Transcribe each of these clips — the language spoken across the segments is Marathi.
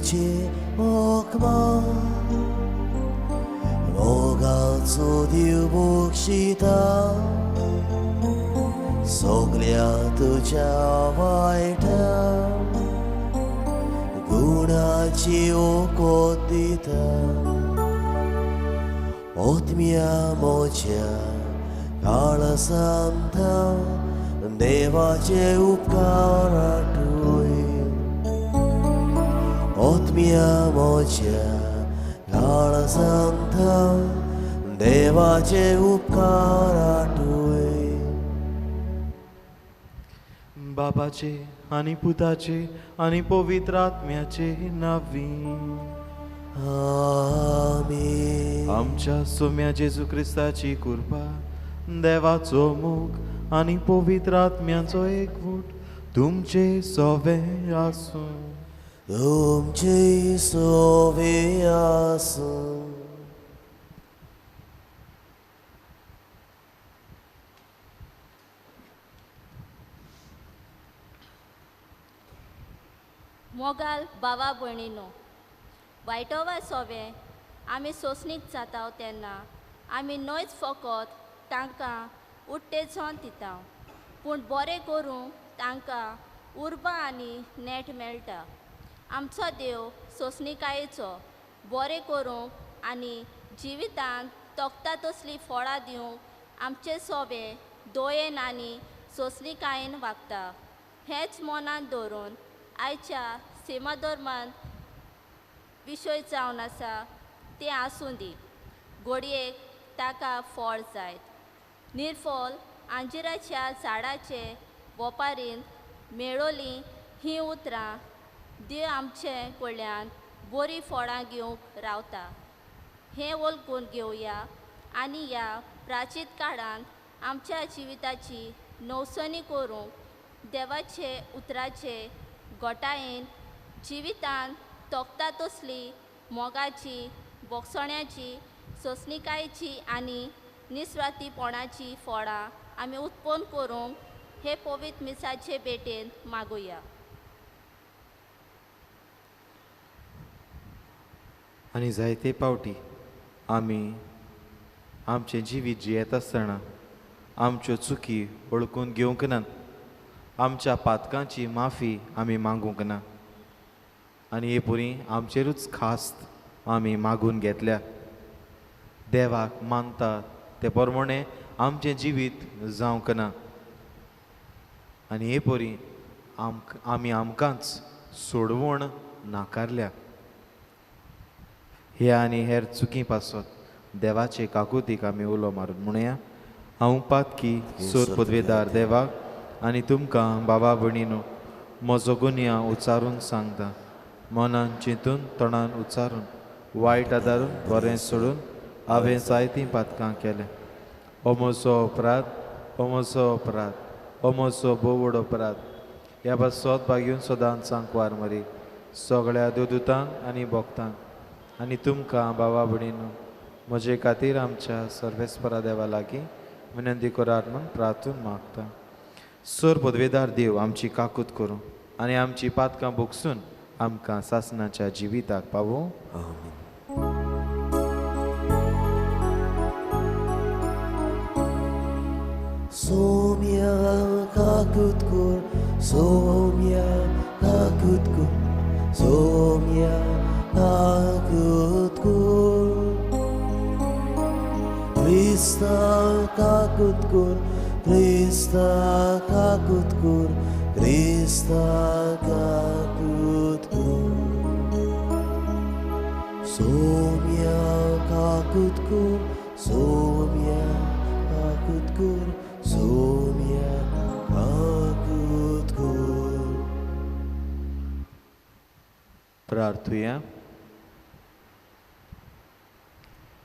तुझे मोखमा मोगाचो देव मोक्षिता सगळ्या तुझ्या वायटा गुणाची ओकोत दिता ओतम्या मोच्या काळसांता देवाचे उपकार आठवय ओतम्या मोच्या काळसांता देवाचे उपकार आठवय बाबाचे आणि पुताचे आणि पवित्र आत्म्याचे नावी आमीन आमच्या सोम्या जेजू ख्रिस्ताची कृपा देवाचो मोग आणि पवित्र आत्म्याचो एकवट तुमचे सोवे आसूं तुमचे सोवे आसूं मोगाल बाबा भयणीनो वायटोवा सोवे आमी सोंसणीक जाता तेन्ना आमी नोयच फकत तांकां उट्टेचोन दिता पूण बरें करूंक तांकां उर्बा आनी नेट मेळटा आमचो देव सोंसणीकायेचो बरें करूंक आनी जिवितांत तोखता तसलीं फळां दिवंक आमचे सोवे दोयेन आनी सोंसणीकायेन वागता हेंच मनांत दवरून आयच्या सेमाधर्मान विशय जावन आसा तें आसूं दी घडयेक ताका फळ जायत निर्फळ आंजिराच्या झाडाचे ओपारीन मेळोलीं हीं उतरां देव आमचे कडल्यान बरीं फळां घेवंक रावता हें वळखून घेवया आनी ह्या प्राचीत काळांत आमच्या जिविताची नवसणी करूंक देवाचे उतराचे गोठायेन जिवितांत तोखता तसली मोगाची बोगसण्याची सोंसणीकायेची आनी निस्वार्थीपणाची फळां आमी उत्पन्न करूंक हे पवित्र मिसाचे भेटेन मागुया आनी जायते पावटी आमी आमचें जिवीत जियेत आसतना आमच्यो चुकी वळखून घेवंक नात आमच्या पातकांची माफी आमी मागूंक ना आनी हे पुरी आमचेरूच खास्त आमी मागून घेतल्या देवाक मानता ते प्रमाणे आमचें जिवीत जावंक ना आनी हे परी आमी आमकांच सोडवण नाकारल्या हे आनी हेर चुकी पासत देवाचे काकुतीक आमी उलो मारून म्हणया हांव पातकी सोर पदवेदार देवाक आनी तुमकां बाबा भयणीनो म्हजो गुन्या उच्चारून सांगता मनान चिंतून तोंडान उच्चारून वायट आदारून बरें सोडून हांवें जायतीं पातकां केलें हो म्हजो अपराध हो म्हजो अपराध हो म्हजो भोव व्हड अपराध ह्या पासत भाग्यून सदांच सांकवार मरी सगळ्या देवदूतांक आनी भक्तांक आनी तुमकां बाबा भयणीनो म्हजे खातीर आमच्या सर्वेस्परा देवा लागीं विनंती करात म्हूण प्रार्थून मागता सोर पदवेदार देव आमची काकूत करूं आनी आमची पातकां भोगसून आमकां सासणाच्या जिविताक पावूं आमीन सोम्या काकूत कर सोम्या काकूत कर सोम्या काकूत कर क्रिस्ता काकूत कर क्रिस्ता काकूत कर क्रिस्ता काकूत कर सोम्या काकूत कर सोम्या काकूत कर सोम्या काकूत कर प्रार्थुया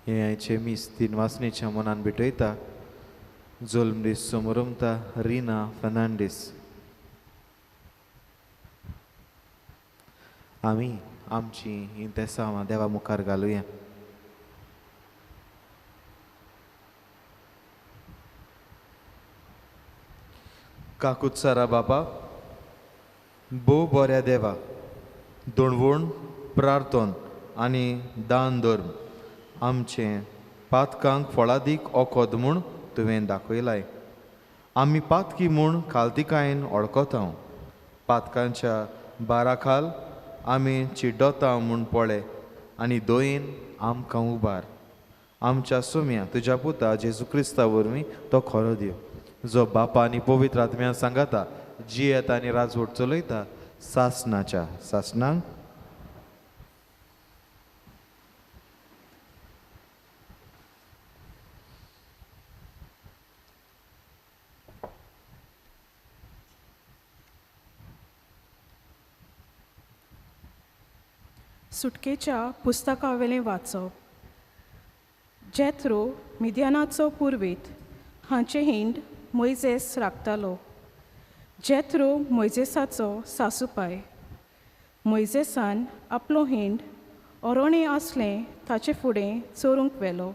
हे आयचे मीस तीन वासनेच्या मनान भेटयता जोल्मडीस समोरमता रिना फर्नांडीस आमी आमची इंतेसांवां देवा मुखार घालुया काकुत्सारा बाबा भोव बऱ्या देवा दोणवण प्रार्थन आनी दान धर्म आमचें पातकांक फळादीक ओकोद म्हूण तुवें दाखयलाय. आमी पातकी म्हूण खालतिकायेन ओळखता. पातकांच्या बारा खाल आमी चिड्डोता म्हूण पळय आनी दोयेन आमकां उबार. आमच्या सोम्या तुज्या पुता जेजू क्रिस्ता वरवीं तो खरो दिव, जो बापा आनी पवित्र आत्म्या सांगाता, जियेत आनी राजवट चलयता सासणाच्या सासणांक. सुटकेच्या पुस्तकावेलें वाचप. जेथरो मिद्यानाचो पुर्वीत हांचे हिंड मोइजेस राखतालो. जेथरो मोइजेसाचो सासूपाय. मोइजेसान आपलो हिंड ओरोणें आसलें ताचे फुडें चोरूंक व्हेलो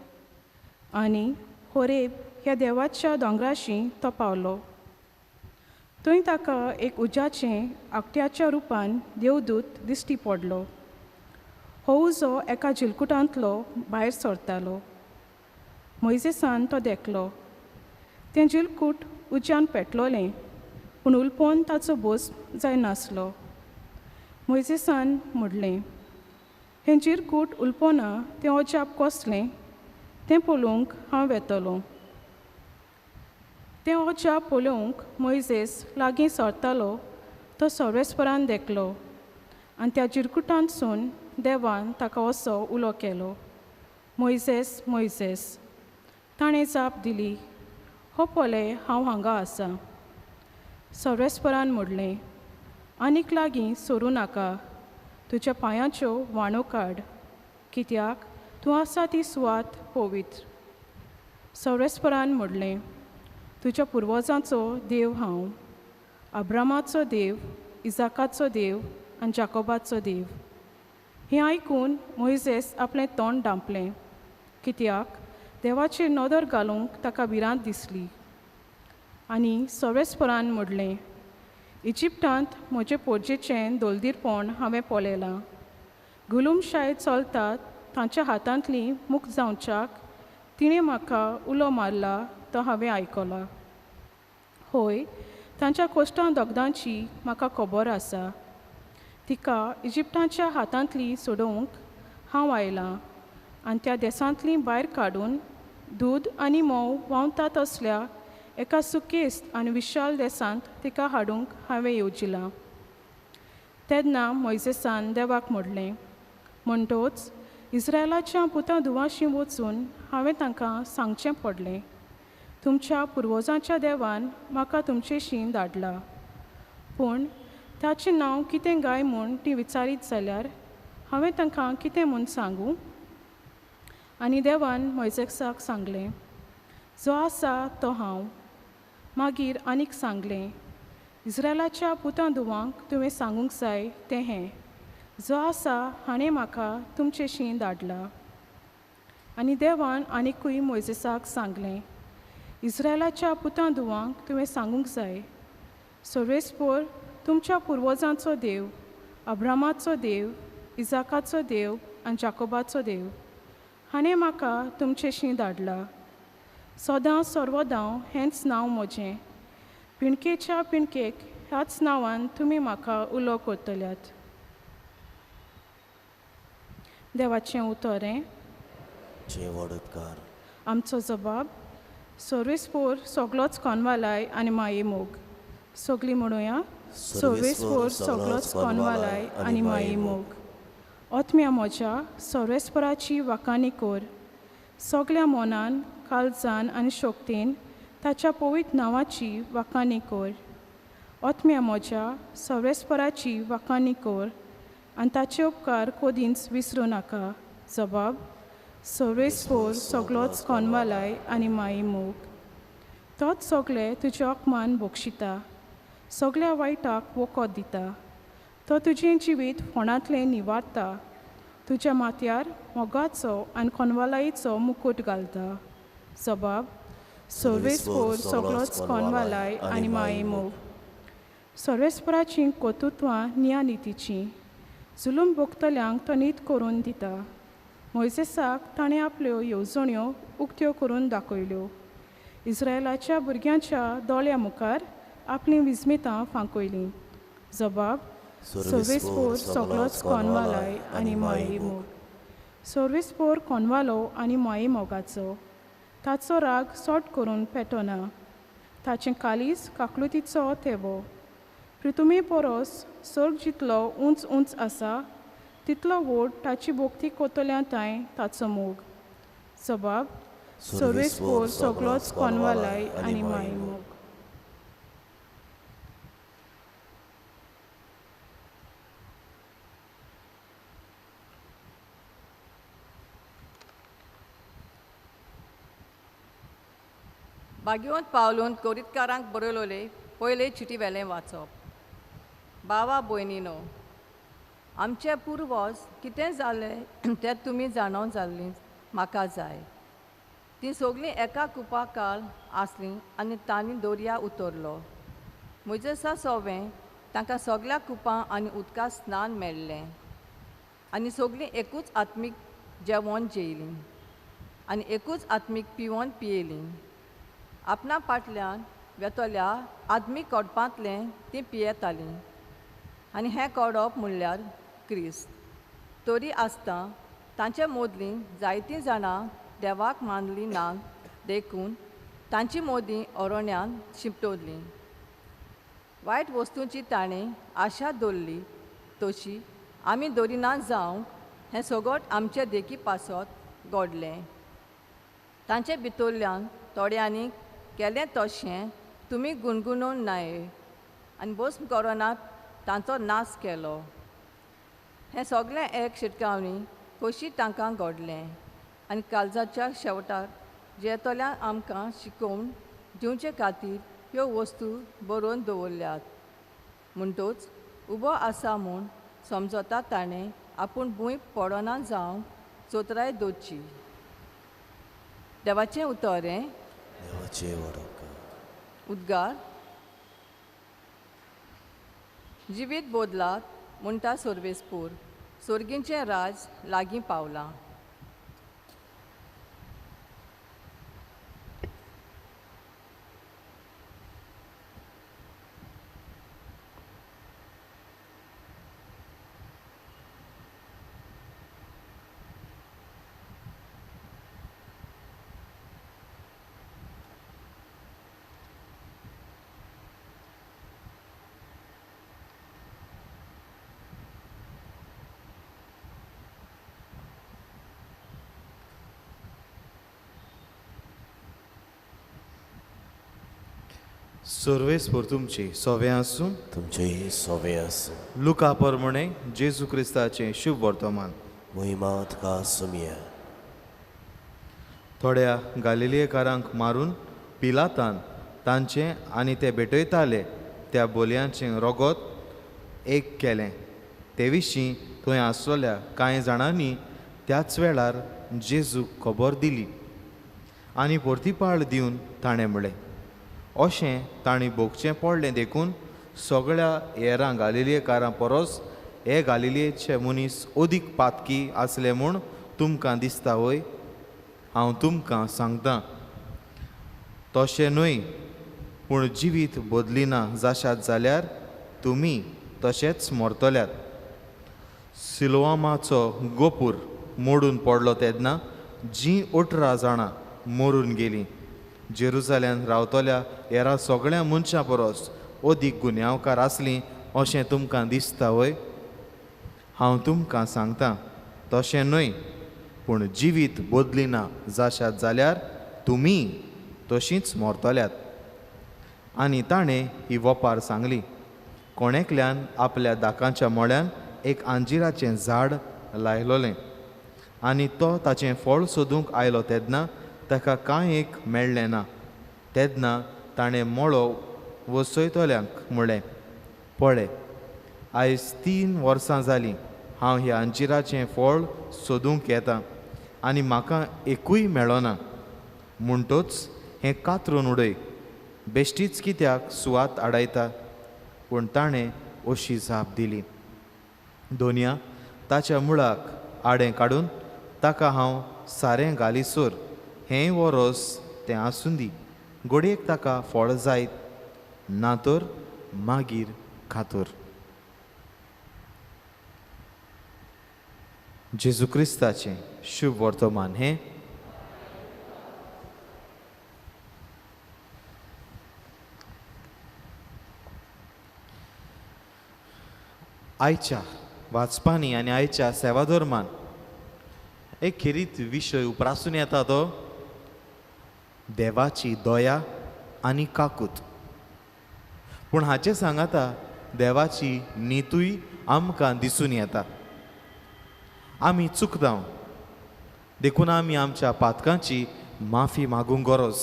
आनी होरेब ह्या देवाच्या दोंगराशी तो पावलो. थंय ताका एक उज्याचें आकट्याच्या रुपान देवदूत दिश्टी पडलो. हो उजो एका जिलकुटांतलो भायर सरतालो. मोइजेसान तो देखलो. तें जिलकूट उज्यान पेटलोलें, पूण उलपोन ताचो भस्म जायनासलो. मोइजेसान म्हणलें, हें जिलकूट उलपोना तें अजाप कसलें, तें पळोवंक हांव येतलों. तें अजाप पळोवंक मोइजेस लागीं सरतालो तो सर्वेस्परान देखलो आनी त्या जिलकुटांतसून देवान ताका असो उलो केलो, मोइजेस, मोइजेस. ताणें जाप दिली, हो पळय हांव हांगा आसां. सर्वेस्परान म्हणलें, आनीक लागीं सरूं नाका, तुज्या पांयाच्यो वाणो काड, कित्याक तूं आसा ती सुवात पवित्र. सर्वेस्परान म्हणलें, तुज्या पुर्वजांचो देव हांव, अब्रामाचो देव, इजाकाचो देव आनी जाकोबाचो देव. हें आयकून मोइजेस आपलें तोंड धांपलें, कित्याक देवाचेर नदर घालूंक ताका भिरांत दिसली. आनी सर्वेस्परान म्हणलें, इजिप्टांत म्हजे पोरजेचें दोलदीरपण हांवें पळयलां. गुलूमशाय चलतात तांच्या हातांतलीं मुक्त जावच्याक तिणें म्हाका उलो मारला तो हांवें आयकला. होय, तांच्या कोश्टां दोगदांची म्हाका खबर आसा. तिका इजिप्टाच्या हातांतली सोडोवंक हांव आयलां आनी त्या देसांतलीं भायर काडून दूद आनी मोव व्हांवतात असल्या एका सुकेस्त आनी विशाल देसांत तिका हाडूंक हांवें येवजिलां. तेन्ना मोइजेसान देवाक म्हणलें, म्हणटोच इस्रायलाच्या पुता धुवाशी वचून हांवें तांकां सांगचें पडलें, तुमच्या पुर्वजांच्या देवान म्हाका तुमचेशीं धाडला. पूण ताचें नांव कितें गाय म्हूण ती विचारीत जाल्यार हांवें तांकां कितें म्हूण सांगूं? आनी देवान मोइजेसाक सांगलें, जो आसा तो हांव. मागीर आनीक सांगलें, इस्रायलाच्या पुतां धुवांक तुवें सांगूंक जाय तें हें, जो आसा हाणें म्हाका तुमचेशीं धाडला. आनी देवान आनिकूय मोइजेसाक सांगलें, इस्रायलाच्या पुतां धुवांक तुवें सांगूंक जाय, सर्वेस्पर तुमच्या पुर्वजांचो देव, अब्रामाचो देव, इजाकाचो देव आनी जाकोबाचो देव, हाणें म्हाका तुमचेशीं धाडला. सदां सर्वदां हेंच नांव म्हजें. पिणकेच्या पिणकेक ह्याच नांवान तुमी म्हाका उलो करतल्यात. देवाचें उतोरें. जे वडतकार. आमचो जबाब, सर्वेस्पर सगळोच कोनवालाय आनी माये मोग. सगळीं म्हणुया, सर्वेस्पर सगळोच कोनवालाय आनी माये मोग. ओतम्या म्हज्या सर्वेस्पराची वाखाणी कर. सगळ्या मनान, काळजान आनी शक्तीन ताच्या पवित्र नांवाची वाखाणी कर. ओतम्या म्हज्या सर्वेस्पराची वाखाणी कर आनी ताचे उपकार कधींच विसरूं नाका. जबाब, सर्वेस्पर सगळोच कोनवालाय आनी माये मोग. तोच सगळे तुज्या ओकमान बक्षिता, सगळ्या वायटाक वखद दिता. तो तुजें जिवीत फोंडांतलें निवारता, तुज्या माथ्यार मोगाचो आनी कोनवालायेचो मुकूट घालता. जबाब, सर्वेस्पर सगळोच कोनवालाय आनी माये मोग. सर्वेस्पराचीं कर्तुत्वां नियानितीचीं. जुलूम भोगतल्यांक तो न्हीद करून दिता. मोइसेसाक ताणें आपल्यो येवजण्यो उक्त्यो करून दाखयल्यो. इस्रायलाच्या भुरग्यांच्या दोळ्या मुखार आपलीं विस्मितां फांकयलीं. जबाब: सर्वेस्पोर सगळोच कोनवालाय आनी माये मोग. सर्वेस्पोर कोनवालो आनी माये मोगाचो. ताचो राग सोट करून पेटोना. ताचें कालीस काकलुतीचो तेवो. पृथ्वी पोरोस सर्ग जितलो उंच उंच आसा तितलो व्हड ताची भोगती कोतोल्या ताय ताचो मोग. जबाब: सर्वेस्पोर सगळोच कोनवालाय आनी माये मोग. बागयोंत पावलून कोरीतकारांक बरयलोले पयले चिटी वेलें वाचप. बावा भयणीनो, आमचे पुर्वज कितें जालें तें तुमी जाणून जाल्लीं म्हाका जाय. तीं सगळीं एका कुपा काल आसलीं आनी तांणी दर्या उतरलो. मोइसेसा सोवें तांकां सगळ्या कुपां आनी उदकां स्नान मेळ्ळें. आनी सगळीं एकूच आत्मीक जेवण जेयलीं आनी एकूच आत्मीक पिवण पियेलीं. आपणा फाटल्यान वेतोल्या आत्मीक कोडपांतलें तीं पियेतालीं आनी हें कोडप म्हणल्यार क्रिस्त. तरी आसता तांचे मोदलीं जायतीं जाणां देवाक मानलीं नात देखून तांची मोदीं अरण्यान शिंपटोवलीं. वायट वस्तूंची ताणें आशा दवरली तशी आमी दवरिना जावं हें सगळें आमचे देखी पासत घडलें. तांचे भितरल्यान थोड्यांनी केलें तशें तुमी गुणगुणोवन न्हय आनी भस्म कोरोनात तांचो नाश केलो. हें सगळें एक शिटकावणी कशी तांकां घडलें आनी काळजाच्या शेवटार जेतोल्यान आमकां शिकोवन दिवचे खातीर ह्यो वस्तू बरोवन दवरल्यात. म्हणटूच उबो आसा म्हूण समजता ताणें आपूण भूंय पडना जावं चोत्राय दोची. देवाचें उतोरें. देवाचे वडोवकार. उद्गार. जिवीत बोदलात म्हणटा सर्वेस्पोर. सर्गींचें राज लागीं पावलां. सर्वेस्पोर तुमची सोवें आसूं. तुमचेही सोवे आसूं. लुका परमणे जेजू क्रिस्ताचें शुभ वर्तमान. मोहिमात का सुमिया. थोड्या गालिलियेकारांक मारून पिलातान तांचें आनी ते भेटयताले त्या बोलयांचें रोगोत एक केलें. ते विशीं थंय आसलेल्या कांय जाणांनी त्याच वेळार जेजूक खबर दिली आनी परतीपाळ दिवन ताणें म्हणलें. अशें तांणी भोगचें पडलें देखून सगळ्या हेरां गालिलियेकारां परस हे गालिलियेचे मनीस अदीक पातकी आसले म्हूण तुमकां दिसता वय. हांव तुमकां सांगतां तशें न्हय, पूण जिवीत बदलिना जाशात जाल्यार तुमी तशेंच मरतल्यात. सिलोवामाचो गोपूर मोडून पडलो तेन्ना 18 जाणां मरून गेलीं. जेरुसालेम रावतल्या हेरा सगळ्या मनशां परस अदीक गुन्यांवकार आसलीं अशें तुमकां दिसता वय. हांव तुमकां सांगतां तशें न्हय, पूण जिवीत बदलिना जाशात जाल्यार तुमी तशींच मरतल्यात. आनी ताणें ही वपार सांगली. कोणेकल्यान आपल्या दाकांच्या मोळ्यान एक आंजिराचें झाड लायलोलें आनी तो ताचें फळ सोदूंक आयलो तेन्ना ताका कांय एक मेळ्ळें ना. तेन्ना ताणें मोळो वसयतल्यांक म्हणलें, पळय, आयज 3 वर्सां जालीं हांव ह्या अंजिराचें फळ सोदूंक येतां आनी म्हाका एकूय मेळना. म्हणटूच हें कातरून उडय. बेश्टीच कित्याक सुवात आडायता. पूण ताणें अशी जाप दिली, दोनया ताच्या मुळाक आडें काडून ताका हांव सारें घालीसोर हें वो रोस तें आसूं दी घोडयेक ताका फळ जायत ना तर मागीर खातोर. जेजू क्रिस्ताचें शुभ वर्तमान हें आयच्या वाचपांनी आनी आयच्या सेवा धर्मान एक खेरीत विशय उपरासून येता तो देवाची दया आनी काकूत. पूण हाचे सांगाता देवाची नितूय आमकां दिसून येता. आमी चुकता देखून आमी आमच्या पातकांची माफी मागूंक गरज.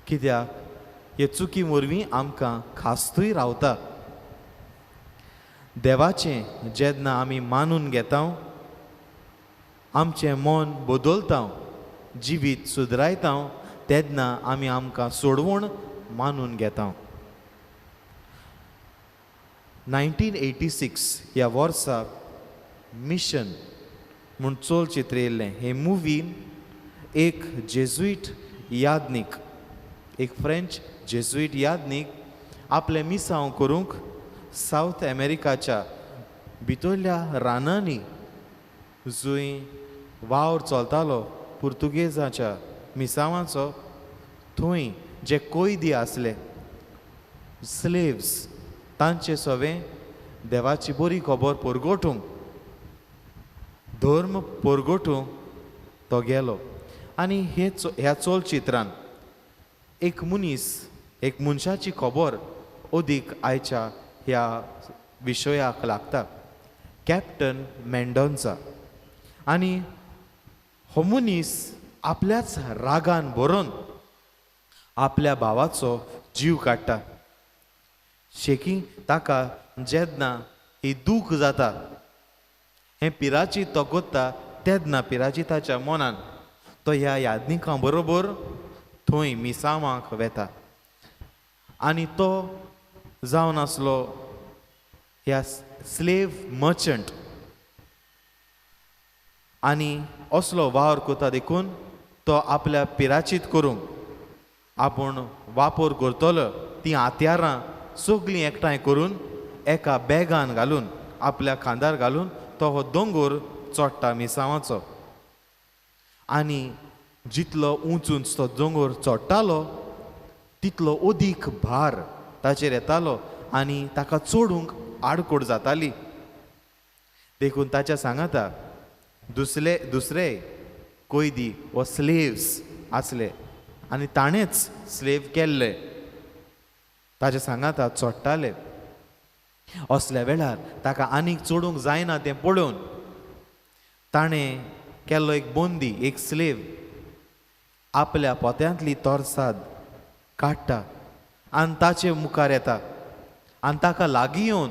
कित्याक हे चुकी वरवीं आमकां खास्तूय रावता. देवाचें जेन्ना आमी मानून घेता आमचें मन बदलता जिवीत सुदरायता तेन्ना आमी आमकां सोडवून मानून घेता. 1986 ह्या वर्सा मिशन म्हूण चलचित्र येयल्लें. हे मुवीन एक जेजुईट यादनीक एक फ्रेंच जेजुईट यादनीक आपलें मिसांव करूंक सावथ अमेरिकाच्या भितरल्या रानांनी जंय वावर चलतालो पुर्तुगेजाच्या मिसांवाचो थंय जे कोयदी आसले स्लेव्स तांचे सवें देवाची बरी खबर परगोटूंक धर्म परगोटूंक तो गेलो. आनी ह्या चलचित्रान एक मनीस एक मनशाची खबर अदीक आयच्या ह्या विशयाक लागता. कॅप्टन मेंडोन्सा. आनी हो मनीस आपल्याच रागान भरून आपल्या भावाचो जीव काडटा. शेकी ताका जेन्ना ही दूख जाता हें पिराची तो कोत्ता तेन्ना पिराची ताच्या मनान तो ह्या यादनिकां बरोबर थंय मिसांवाक वेता. आनी तो जावन आसलो ह्या स्लेव मर्चंट. आनी असलो वावर कोता देखून तो आपल्या पिराचीत करूंक आपूण वापर करतलो तीं हात्यारां सगळीं एकठांय करून एका बॅगान घालून आपल्या खांदार घालून तो हो दोंगर चडटा मिसांवाचो. आनी जितलो उंच उंच तो दोंगर चडटालो तितलो अदीक भार ताचेर येतालो आनी ताका चडूंक आडकोड जाताली. देखून ताच्या सांगाता दुसरे कोयदी वो स्लेव्स आसले आनी ताणेंच स्लेव केल्ले ताच्या सांगाता चोडटाले. असल्या वेळार ताका आनीक चडूंक जायना तें पळोवन ताणें केल्लो एक बंदी एक स्लेव आपल्या पोत्यांतली तोरसाद काडटा आनी ताचे मुखार येता आनी ताका लागीं येवन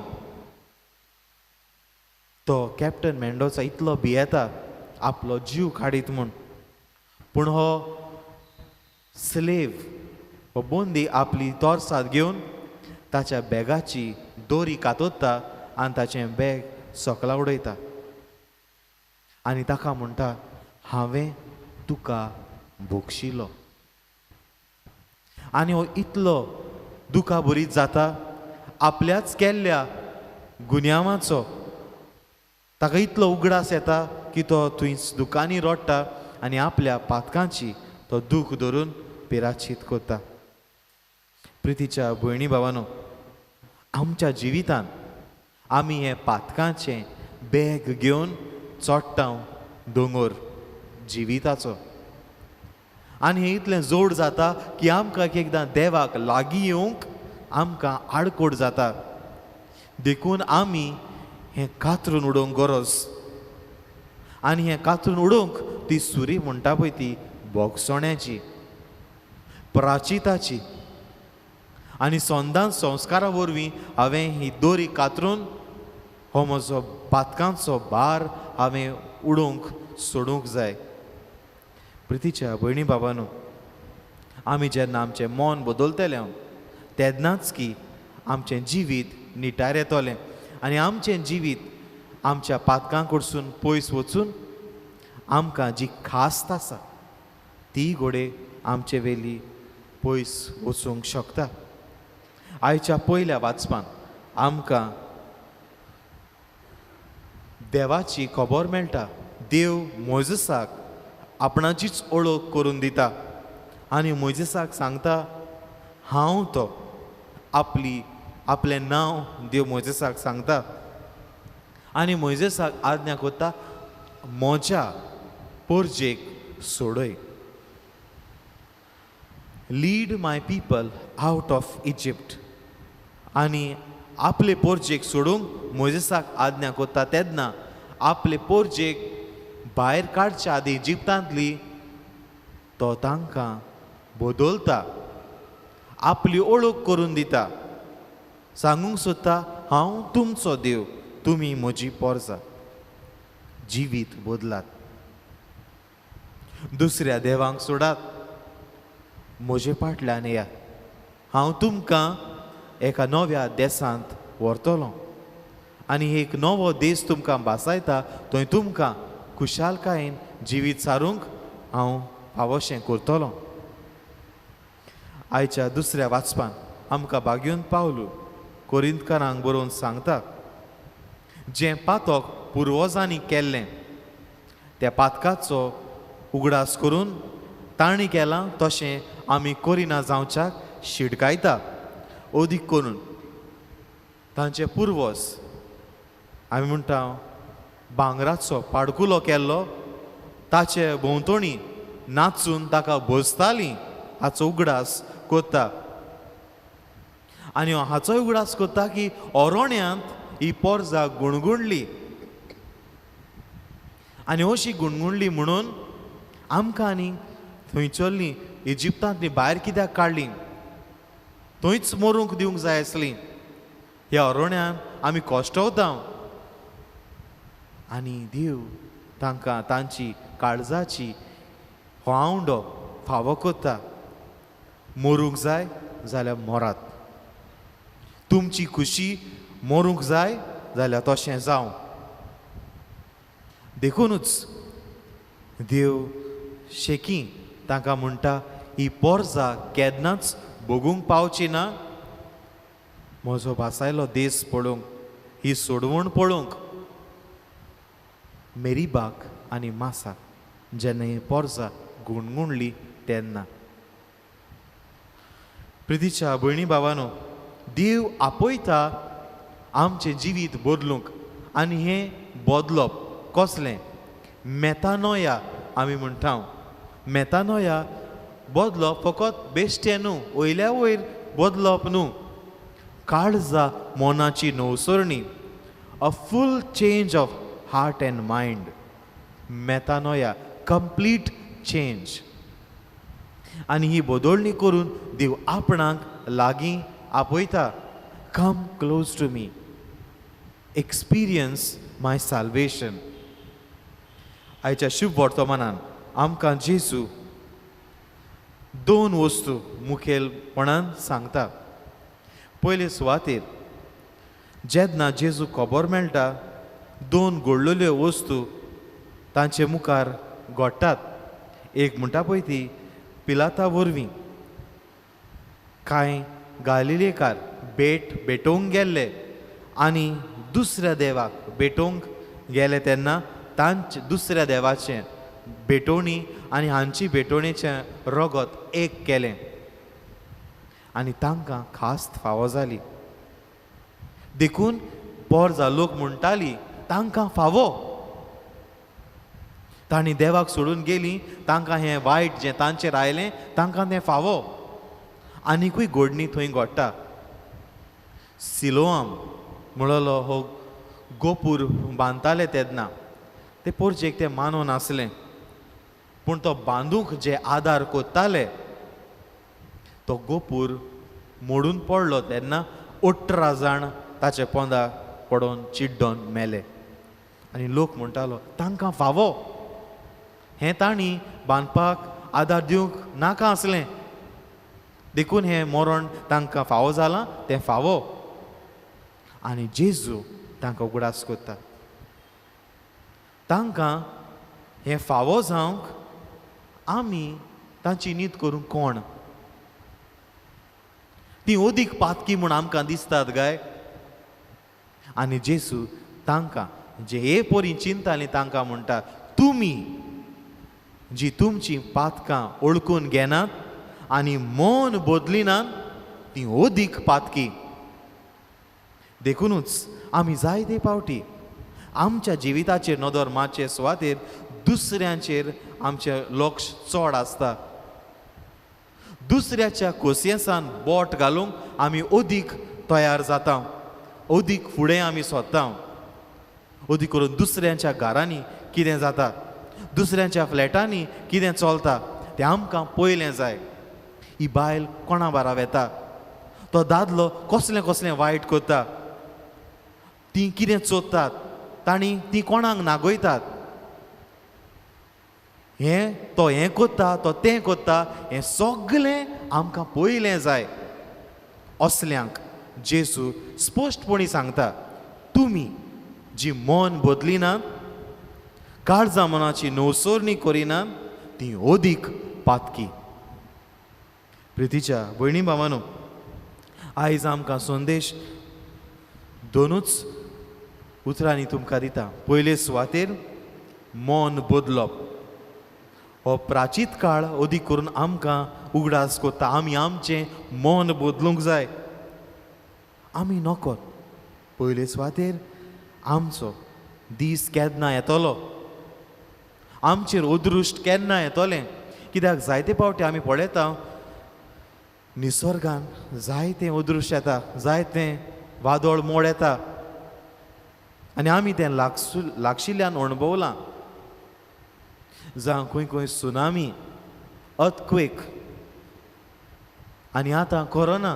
तो कॅप्टन मेंडोसा इतलो भियेता आपलो जीव काडीत म्हूण. पूण हो स्लेव हो बंदी आपली तोरसाद घेवन ताच्या बॅगाची दोरी कातोत्ता आनी ताचें बॅग सकला उडयता. आनी ताका म्हणटा हांवें तुका भोगशिलो. आनी हो इतलो दुखा भरीत जाता आपल्याच केल्ल्या गुन्यांवाचो. ताका इतलो उगडास येता की तो थंयच दुकानी रडटा आनी आपल्या पातकांची तो दूख धरून पिराचीत कोता. प्रितीच्या भयणी भावानो आमच्या जिवितान आमी हे पातकांचें बॅग घेवन चोडटा दोंगर जिविताचो. आनी हें इतलें जोड जाता की आमकां एकदां देवाक लागीं येवंक आमकां आडकोड जाता. देखून आमी हें कातरून उडोवंक गरज. आनी हें कातरून उडोवंक ती सुरी म्हणटा पळय ती बोगसोण्याची प्राचिताची. आनी सोंदान संस्कारा वरवीं हांवें ही दोरी कातरून हो म्हजो पातकांचो भार हांवें उडोवंक सोडूंक जाय. प्रितीच्या भयणी बाबांनो आमी जेन्ना आमचें मन बदलतलें तेन्नाच की आमचें जिवीत निटार येतलें आनी आमचें जिवीत आमच्या पातकां कडसून पयस वचून आमकां जी खास्त आसा ती घोडे आमचे वेली पयस वचूंक शकता. आयच्या पयल्या वाचपान आमकां देवाची खबर मेळटा. देव मोइसेसाक आपणाचीच ओळख करून दिता आनी मोइसेसाक सांगता हांव तो. आपलें नांव देव मोइसेसाक सांगता आनी मोइसेसाक आज्ञा कोत्ता म्हज्या पोरजेक सोडय. Lead my people out of Egypt. आनी आपले पोरजेक सोडूंक मोइसेसाक आज्ञा कोत्ता तेन्ना आपले पोरजेक भायर काडच्या आदी इजिप्तांतली तो तांकां बदलता, आपली ओळख करून दिता, सांगूंक सोदता हांव तुमचो देव, तुमी म्हजी पोरजां. जिवीत बदलात, दुसऱ्या देवांक सोडात, म्हजे फाटल्यान येयात. हांव तुमकां एका नव्या देसांत व्हरतलों आनी एक नवो देस तुमकां भासायता. थंय तुमकां खुशालकायेन जिवीत सारूंक हांव फावोशें करतलों. आयच्या दुसऱ्या वाचपान आमकां बागेवन पावलू कोरिंतकारांक बरोवन सांगता जें पातक पुर्वजांनी केल्लें त्या पातकाचो उगडास करून तांणी केलां तशें आमी करिना जावच्याक शिडकायता. ओदीक करून तांचे पुर्वज आमी म्हणटा भांगराचो पाडकुलो केल्लो, ताचे भोंवतणी नाचून ताका भोसतालीं हाचो उगडास कोत्ता. आनी हाचो उगडास कोत्ता की ओरोण्यांत ही पोरजां गुणगुणली आनी अशी गुणगुणली म्हणून आमकां आनी थंयचोल्लीं इजिप्तांतलीं भायर कित्याक काडलीं, थंयच मरूंक दिवंक जाय आसलीं. ह्या ओरोण्यान आमी कोश्टवता आनी देव तांकां तांची काळजाची हो आवंडो फावो कोत्ता. मरूंक जाय जाल्यार मोरात, तुमची खुशी मरूंक जाय जाल्यार तशें जावं. देखूनच देव शेकी तांकां म्हणटा ही पोरजां केन्नाच भोगूंक पावची ना. म्हजो भासायलो देस पळोवंक, ही सोडवण पळोवंक मेरीबाक आनी मासाक जेन्ना ही पोरजां गुणगुणली तेन्ना. प्रितीच्या भयणी भावानो, देव आपयता आमचें जिवीत बदलूंक आनी हें बदलप कसलें? मेतानोया आमी म्हणटा. मेतानोया बदलप फकत बेश्टें न्हू, वयल्या वयर बदलप न्हू, काळजा मोनाची नवसरणी. A full change of heart and mind. Metanoia complete change. आनी ही बदलणी करून देव आपणाक लागीं आपयता. Come close to me, experience my salvation. आयच्या शुभ वर्तमानान आमकां जेजू दोन वस्तू मुखेलपणान सांगता. पयले सुवातेर जेन्ना जेजू खबर मेळटा दोन घडलेल्यो वस्तू तांचे मुखार घडटात. एक म्हणटा पळय ती पिलाता वरवीं कांय गालिलेकार भेटोवंक गेल्ले आनी दुसऱ्या देवाक भेटोवंक गेले तेन्ना तांचे दुसऱ्या देवाचें भेटोवणी आनी हांची भेटोवणेचें रगत एक केलें आनी तांकां खास्त फावो जाली. देखून पोरजां लोक म्हणटालीं तांकां फावो. तांणी देवाक सोडून गेलीं, तांकां हें वायट जें तांचेर आयलें तांकां तें फावो. आनिकूय घडणी थंय घडटा. सिलोआम म्हणलो हो गोपूर बांदताले तेन्ना ते पोरजेक तें मानो नासलें, पूण तो बांदूंक जे आदार कोत्ताले तो गोपूर मोडून पडलो तेन्ना 18 जाण ताचे पोंदा पडोवन चिड्डोन मेले. आनी लोक म्हणटालो तांकां फावो, हें तांणी बांदपाक आदार दिवंक नाका आसलें, देखून हें मरण तांकां फावो जालां, तें फावो. आनी जेजू तांकां उगडास कोत्ता. तांकां हें फावो जावंक आमी तांची न्हीद करूंक कोण? ती ओदीक पातकी म्हूण आमकां दिसतात गाय. आनी जेसू तांकां जे हे पोरी चिंतालीं तांकां म्हणटा, तुमी जी तुमची पातकां ओळखून घेनात आनी मन बदलिनात ती ओदीक पातकी. देखूनच आमी जायते फावटी आमच्या जिविताचेर नदर मारचे सुवातेर दुसऱ्यांचेर आमचें लक्ष चड आसता. दुसऱ्याच्या खोसयेसान बोट घालूंक आमी ओदीक तयार जाता, ओदीक फुडें आमी सोदता. ओदीक करून दुसऱ्यांच्या घरांनी कितें जाता, दुसऱ्यांच्या फ्लॅटांनी कितें चलता तें आमकां पयलें जाय. ही बायल कोणा बारा वेता, तो दादलो कसलें कसलें वायट करता, ती कितें चोदतात, तांणी ती कोणाक नागयतात, तो हें कोत्ता तो तें कोत्ता, हें सगळें आमकां पयलें जाय. असल्यांक जेसू स्पश्टपणी सांगता, तुमी जी मन बदलिनात, काळजा मनाची नवसोरणी करिनात ती ओदीक पातकी. प्रितीच्या भयणी भावांनो, आयज आमकां संदेश दोनूच उतरांनी तुमकां दिता. पयले सुवातेर मन बदलप. हो प्राचीत काळ ओदीक करून आमकां उगडास कोत्ता. आमी आमचें मन बदलूंक जाय. आमी नोकर. पयले सुवातेर आमचो दीस केन्ना येतलो, आमचेर अदृश्ट केन्ना येतलें. कित्याक जायते फावटी आमी पळयता निसर्गान जायतें अदृश्ट येता, जायतें वादळ मोड येता आनी आमी तें लागशिल्ल्यान अणभवलां. जावं खंय खंय सुनामी, अर्थक्वेक आनी आतां कोरोना.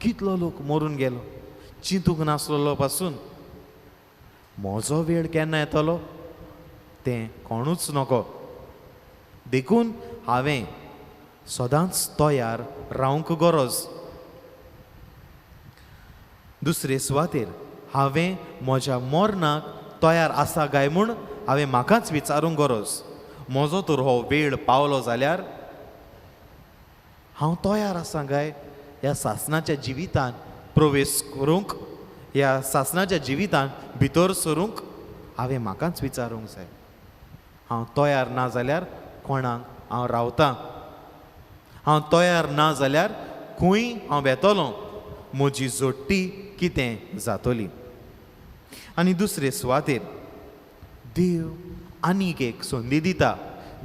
कितलो लोक मरून गेलो चिंतूंक नासलेलो पासून. म्हजो वेळ केन्ना येतलो तें कोणूच नको. देखून हांवें सदांच तयार रावंक गरज. दुसरे सुवातेर हांवें म्हज्या मरणाक तयार आसा काय म्हूण हांवें म्हाकाच विचारूंक गरज. म्हजो तर हो वेळ पावलो जाल्यार हांव तयार आसा काय ह्या सासणाच्या जिवितान प्रवेश करूंक, ह्या सासणाच्या जिवितान भितर सरूंक हांवें म्हाकाच विचारूंक जाय. हांव तयार ना जाल्यार कोणाक हांव रावतां. हांव तयार ना जाल्यार खंय हांव येतलों, म्हजी जोडटी कितें जातली. आनी दुसरे सुवातेर देव आनीक एक संदी दिता.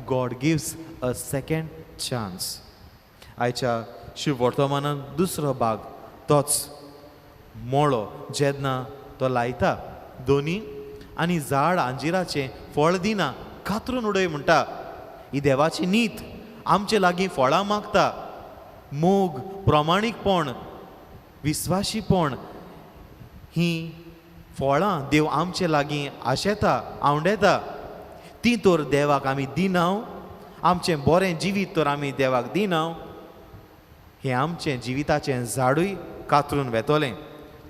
God gives a second chance. आयच्या शिव वर्तमानान दुसरो भाग तोच. मोळो जेन्ना तो लायता दोनी आनी झाड अंजिराचें फळ दिना कातरून उडय म्हणटा. ही देवाची नीत आमचे लागीं फळां मागता. मोग, प्रामाणीकपण, विस्वाशीपण ही फळां देव आमचे लागीं आशेता, आवडेता. ती तर देवाक आमी दिनाव. आमचें बरें जिवीत तर आमी देवाक दिनाव. हें आमचें जिविताचें झाडूय कातरून वेतोलें.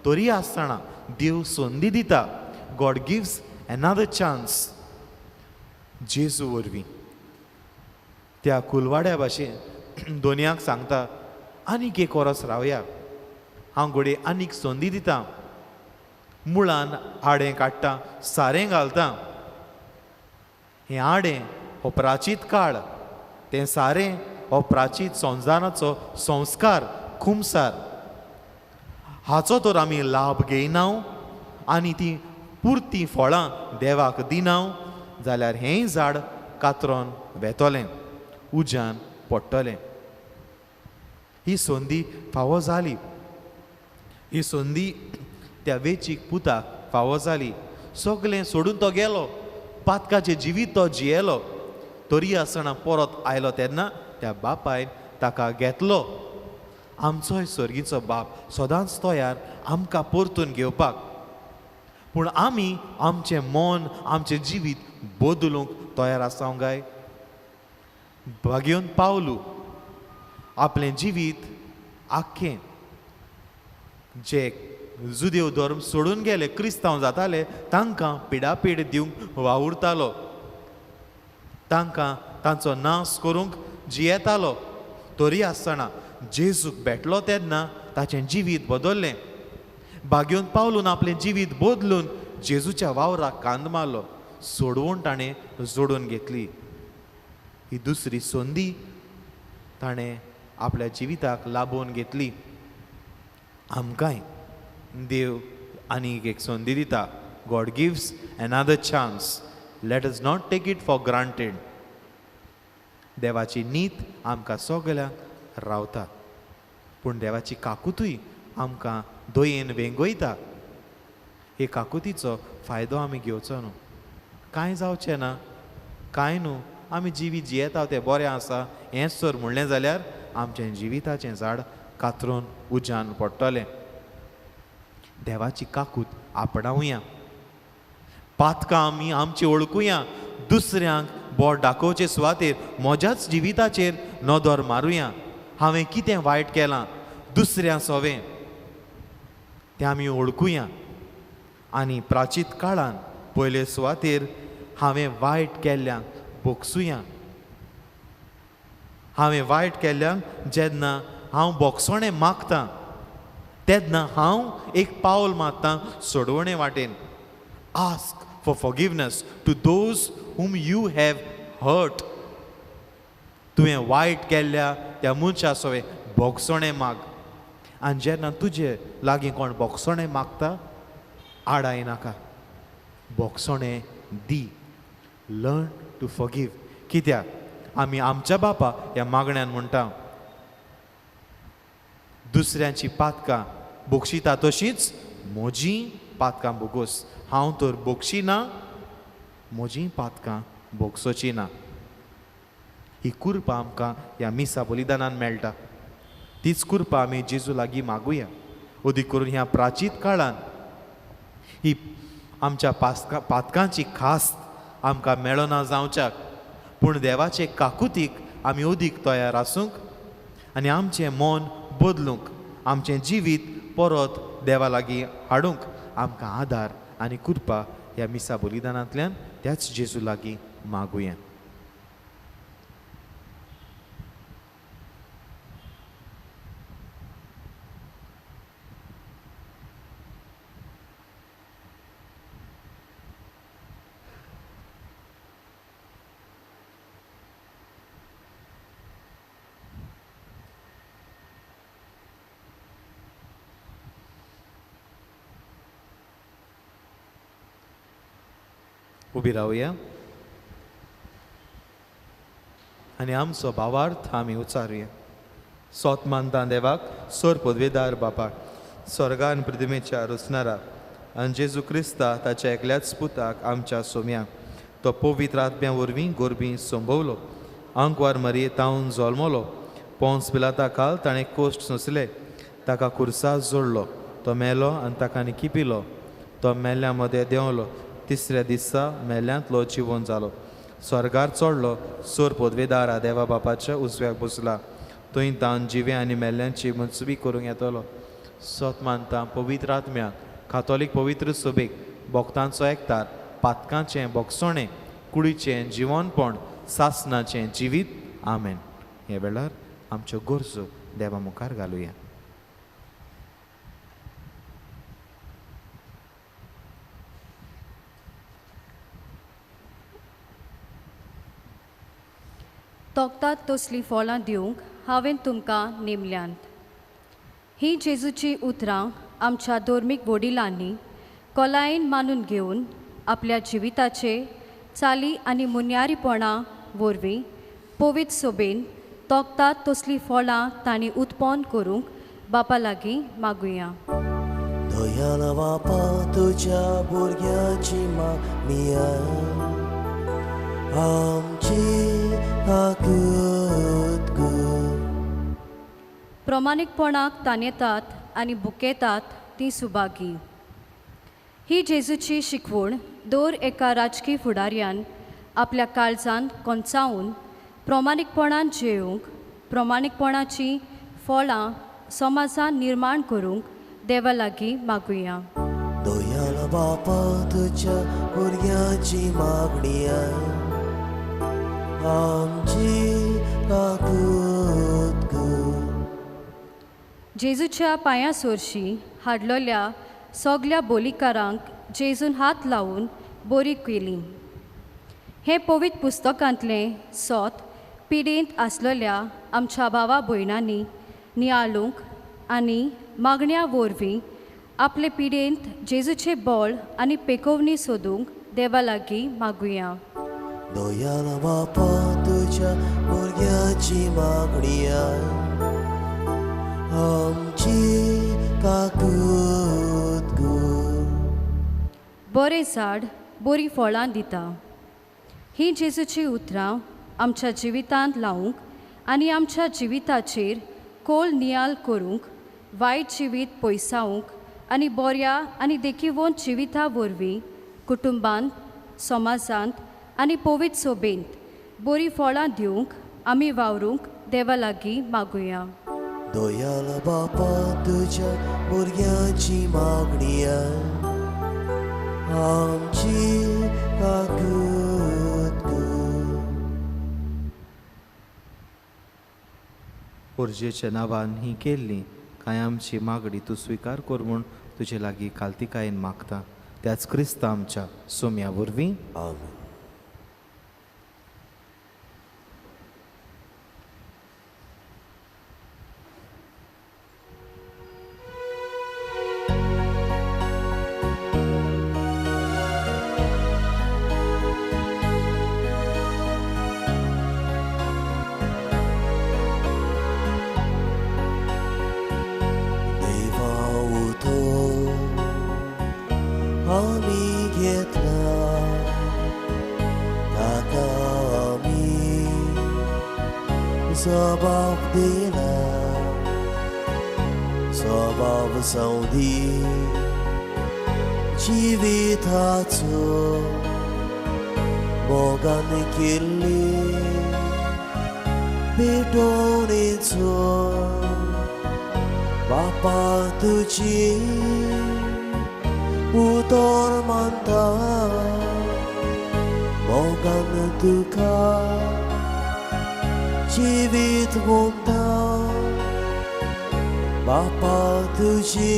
तरी आसतना देव संदी दिता. God gives another chance. जेजू वरवीं त्या कुलवाड्या भाशेन दोनयाक सांगता, आनीक एक वरस रावया. हांव घोडये आनीक संदी दितां. मुळान आडें काडटा, सारें घालता. हें आडें हो प्राचीत काळ, तें सारें हो प्राचीत संवसाराचो संस्कार, खुमसार. हाचो तर आमी लाभ घेयनाव आनी ती पुर्ती फळां देवाक दिनाव जाल्यार हेंय झाड कातरोन वेतोलें, उज्यान पडटलें. ही संदी फावो जाली. ही संदी त्या वेचीक पुताक फावो जाली. सगळें सोडून तो गेलो, पातकाचें जिवीत तो जियेलो. तरी आसतना परत आयलो तेन्ना त्या बापायन ताका घेतलो. आमचोय सर्गीचो बाप सदांच तयार आमकां परतून घेवपाक. पूण आमी आमचें मन, आमचें जिवीत बदलूंक तयार आसांव काय? भाग्योन पावलू आपलें जिवीत आख्खें जे जुदेव धर्म सोडून गेले क्रिस्तांव जाताले तांकां पिडापीड दिवंक वावुरतालो, तांकां तांचो नाश करूंक जियेतालो. तरी आसतना जेजूक भेटलो तेन्ना ताचें जिवीत बदल्लें. बागेवन पावलून आपलें जिवीत बदलून जेजूच्या वावराक कांद मारलो, सोडवून ताणें जोडून घेतली. ही दुसरी संदी ताणें आपल्या जिविताक लाबोवन घेतली. आमकांय देव आनीक एक संदी दिता. God gives another chance. Let us not take it for granted. देवाची नीत आमकां सगळ्यांक रावता, पूण देवाची काकुतूय आमकां दोयेन वेंगयता. हे काकुतीचो फायदो आमी घेवचो न्हू. कांय जावचें ना, कांय न्हू, आमी जिवीत जियेता तें बरें आसा हेंच जर म्हणलें जाल्यार आमचें जिविताचें झाड कातरून उज्यान पडटलें. देवाची काकूत आपणावया, पातकां आमी आमची ओळखुया, दुसऱ्यांक बोट दाखोवचे सुवातेर म्हज्याच जिविताचेर नदर मारुया. हांवें कितें वायट केलां दुसऱ्यां सोवें तें आमी ओळखुया. आनी प्राचीत काळान पयले सुवातेर हांवें वायट केल्ल्यांक बोगसुया. हांवें वायट केल्ल्यांक जेन्ना हांव बोगसोणें मागतां तेन्ना हांव एक पावल मारतां सोडवणे वाटेन. Ask for forgiveness to those whom you have hurt. तुवें वायट केल्ल्या त्या मनशा सोवे बोगसोणें माग. आनी जेन्ना तुजे लागीं कोण बोगसोणें मागता आडाय नाका, बोगसोणें दी. Learn to forgive. कित्याक आमी आमच्या बापा ह्या मागण्यांत म्हणटा, दुसऱ्यांची पातकां बोगशिता तशींच म्हजीं पातकां बोगोस. हांव तर बोगशिना, म्हजीं पातकां बोगसोची ना. ही कुर्पा आमकां ह्या मिसा बलिदानान मेळटा. तीच कुर्पा आमी जेजू लागीं मागुया. ओदी करून ह्या प्राचीत काळान ही आमच्या पातकांची खास्त आमकां मेळना जावच्याक, पूण देवाचे काकुतीक आमी ओदीक तयार आसूंक आनी आमचें मन बदलूंक, आमचें जिवीत परत देवा लागीं हाडूंक आमकां आदार आनी कुर्पा ह्या मिसा बलिदानांतल्यान त्याच जेजू लागीं मागुया. उबी रावया आनी आमचो भावार्थ आमी उचारुया. सोत मानता देवाक, सोर पदवेदार बापाक, स्वर्गान पृथ्वीच्या रचणारा आनी जेजू क्रिस्ता ताच्या एकल्याच पुताक आमच्या सोम्याक तो पवित्र आत्म्या वरवीं गोरबी संभोवलो, अंकवार मरये तावन जल्मलो, पोंस पिलाता काल ताणें कोश्ट सोंसले, ताका कुर्सार जोडलो, तो मेलो आनी ताका किपिलो, तो मेल्ल्या मदें देंवलो, तिसऱ्या दिसा मेल्ल्यांतलो जिवोन जालो, स्वर्गार चडलो, सोर पदवेदारा देवा बापाच्या उजव्याक बसला, थंय तान जिवे आनी मेल्ल्यांची मुत्सवी करूंक येतलो. सोत मानता पवित्र आत्म्याक, कातोलीक पवित्र सभेक, भोगतांचो एकतार, पातकांचें बोगसोणें, कुडीचें जिवनपण, सासणाचें जिवीत. आमेन. हे वेळार आमच्यो गरजो देवा मुखार घालुया. तोगतात तसलीं फळां दिवंक हांवें तुमकां नेमल्यांत. ही जेजूची उतरां आमच्या धर्मीक वडिलांनी कोलायेन मानून घेवन आपल्या जिविताचे चाली आनी मुन्यारीपणा वरवीं पवित्र सभेन तोगतात तसलीं फळां तांणी उत्पन्न करूंक बापा लागीं मागुया. दयाला बापा तुझ्या भुरग्याची मागणिया, आमची ताकद कर. प्रमाणीकपणाक ताणेतात आनी बुकेतात ती सुभागी. ही जेजूची शिकवण दर एका राजकीय फुडाऱ्यान आपल्या काळजांत कोंचावून प्रमाणीकपणान जेवंक, प्रमाणीकपणाची फळां समाजान निर्माण करूंक देवा लागीं मागुया. दयाल बापा तुझ्या भुरग्याची मागणी आहे आमची काकूत कर. जेजूच्या पांयां सोरशी हाडलोल्या सगल्या बोलिकारांक जेजून हात लावून बरी केली. हें पवित्र पुस्तकांतलें सोत पिडेंत आसलेल्या आमच्या भावा भयणांनी नियाळूंक आनी मागण्या वरवीं आपले पिडेंत जेजूचे बळ आनी पेकोवणी सोदूंक देवा लागीं मागुया. दयाल बापा तुझ्या भुरग्याची मागणी आहे आमची काकूत कर. बरें झाड बरीं फळां दिता. ही जेजूची उतरां आमच्या जिवितांत लावूंक आनी आमच्या जिविताचेर कोल नियाल करूंक, वायट जिवीत पयसावंक आनी बऱ्या आनी देखीवंत जिविता वरवीं कुटुंबांत, समाजांत आनी पवित्र सोबेंत बरीं फळां दिवंक आमी वावरूंक देवा लागीं मागुया. दयाल बापा तुझ्या भुरग्याची मागणी आहे आमची काकूत कर. पोरजेच्या नांवान ही केल्ली कांय आमची मागणी तूं स्विकार कर म्हूण तुजे लागीं कालतिकायेन मागता. त्याच क्रिस्त आमच्या सोम्या वरवीं आमेन. देवा उठो आमी घेतला ताका आमी जबाब दिला. स्वभाव सौदी जिविताचो मोगान केल्ली पेटोवणेचो बापा तुजी उतर मानता मोगान तुका जिवीत मोगता बापा तुजी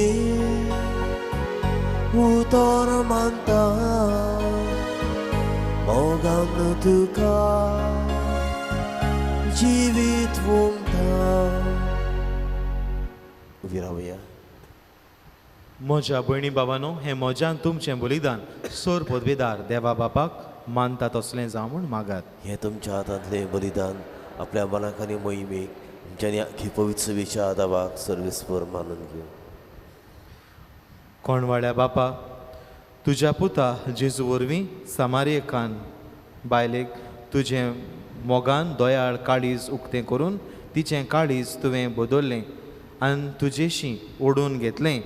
उतर मानता मोगान तुका जिवीत मोगता. उबी रावया. म्हज्या भयणी भावानो, हें म्हज्यान तुमचें बलिदान सोर पदवेदार देवा बापाक मानता तसलें जावं म्हूण मागात. हे तुमच्या हातांतलें बलिदान आपल्या मनाक आनी मोहिमेक तुमच्यांनी आख्खी पवित्र सभेच्या आदाबाक सर्वेस्पर मानून घेव. कोणवाड्या बापा, तुज्या पुता जेजू वरवीं सामारियेकान बायलेक तुजें मोगान दोयाळ काळीज उक्तें करून तिचें काळीज तुवें बदल्लें आनी तुजेशी ओडून घेतलें.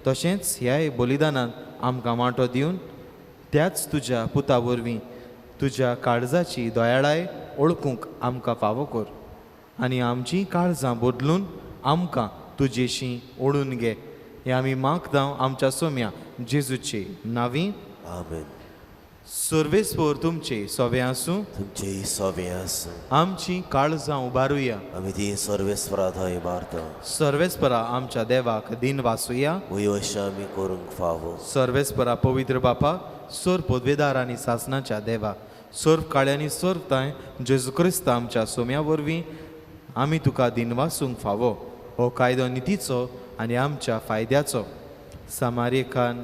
तशेंच ह्याय बलिदानांत आमकां वांटो दिवन त्याच तुज्या पुता वरवीं तुज्या काळजाची दोयाळाय ओळखूंक आमकां फावो कर आनी आमचीं काळजां बदलून आमकां तुजेशी ओडून घे. हें आमी मागतां आमच्या सोम्या जेजूचे नांवीं. आमेन. सर्वेस्पर तुमचे सोबे आसूं. तुमचे सोबे आसूं. आमचीं काळजां उबारुया. आमी ती सर्वेस्परां थंय मारता. सर्वेस्परा आमच्या देवाक दिन वासुया. वयवश्य आमी करूंक फावो. सर्वेस्परा पवित्र बापा, सोर पदवेदार आनी सासणाच्या देवा, सोर काळ्यांनी सोरताय जेजू क्रिस्त आमच्या सोम्या वरवीं आमी तुका दिन वासूंक फावो. हो कायदो नितीचो आनी आमच्या फायद्याचो. सामारियेकान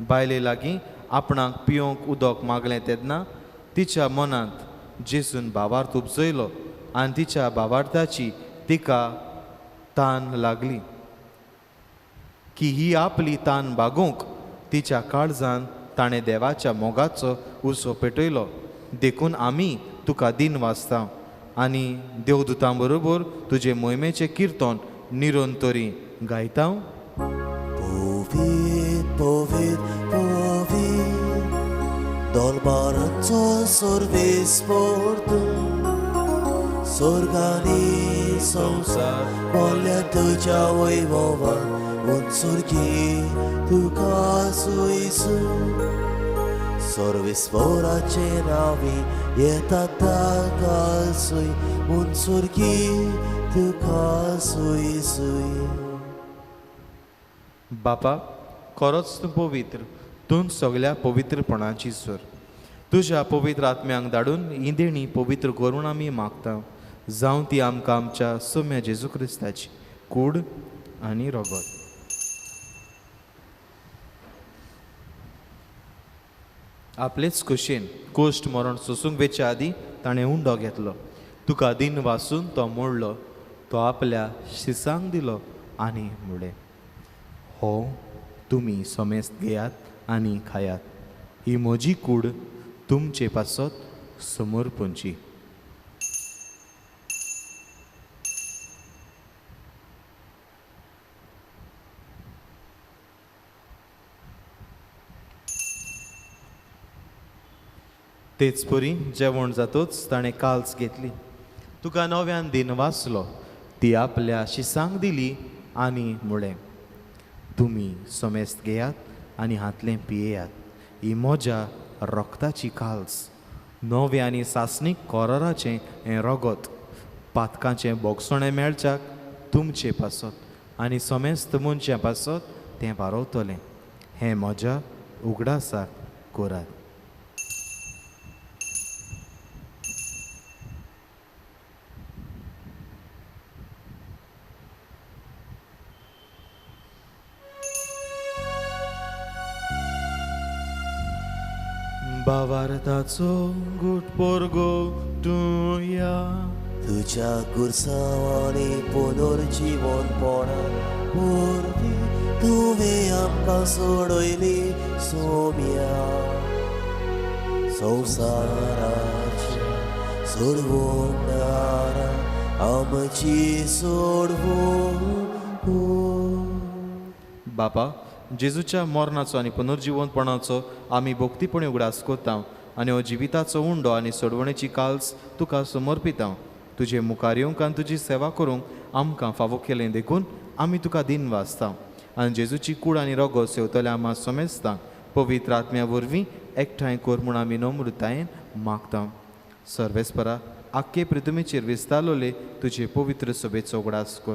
बायले लागीं आपणाक पिवंक उदक मागलें तेन्ना तिच्या मनांत जेजून भावार्थ उपजयलो आनी तिच्या भावार्थाची तिका तान लागली की ही आपली तान बागोवंक तिच्या काळजान ताणें देवाच्या मोगाचो उसो पेटयलो. देखून आमी तुका दिन वाचता आनी देवदुतां बरोबर तुजे मोहिमेचें किर्तन निरंतरी गायता. Povit, povit, povit, dolbaranco सर्वेस्पर स्वर्गानी संसार बोल्या तुझ्या वैभवान उंचुरकी तुका सुयसू सर्वेस्पराचे नावे येता ताका सुय उंचुरकी तुका सुयसुय. बापा, खरोच तूं पवित्र, तूं सगळ्या पवित्रपणाची स्वर. तुज्या पवित्र आत्म्यांक धाडून ही देणी पवित्र करून आमी मागता. जावं ती आमकां आमच्या सोम्या जेजू क्रिस्ताची कूड आनी रगत. आपलेच कुशीन कोश्ट मरण सोसूंक वेच्या आदी ताणें उंडो घेतलो. तुका दिन वाचून तो मोडलो. तो आपल्या शिसांक दिलो आनी मुडे. हो तुमी सोमेस्त घेयात आनी खायात. ही म्हजी कूड तुमचे पासत समोर पोंची. तेच परी जेवण जातोच ताणें काल्स घेतली. तुका नव्यान दिन वाचलो. ती आपल्या शिसांक दिली आनी मुळे. तुमी सोमेस्त घेयात आनी हातलें पियेयात. ही म्हज्या रोगताची काल्स. नवे आनी सासणीक कोराराचें हें रगत पातकाचें बोगसोणें मेळच्याक तुमचे पासत आनी सोमेस्त मनशां पासत तें वारवतलें. हें म्हज्या उगडासाक करात. बावारताचो गुटपोरगो तुया. तुझ्या गुरसावांनी पुनर्जीवनपणान वरवी तुवें आमकां सोडयली सोम्या. संवसाराच्या सोडवणारा आमची सोडवण. बापा, जेजूच्या मरणाचो आनी पुनर्जीवनपणाचो आमी भोक्तीपणी उगडास कोत्ता आनी हो जिविताचो उंडो आनी सोडवणेची काल्स तुका समर्पिता. तुजे मुखार येवंक आनी तुजी सेवा करूंक आमकां फावो केलें देखून आमी तुका दिन वाचता. आनी जेजूची कूड आनी रगत सेवतले आम्हा समेस्तांक पवित्र आत्म्या वरवीं एकठांय कर म्हूण आमी नम्रतायेन मागता. सर्वेस्परा, आख्खे पृथ्वीचेर विस्तारलोले तुजे पवित्र सभेचो उगडास कर.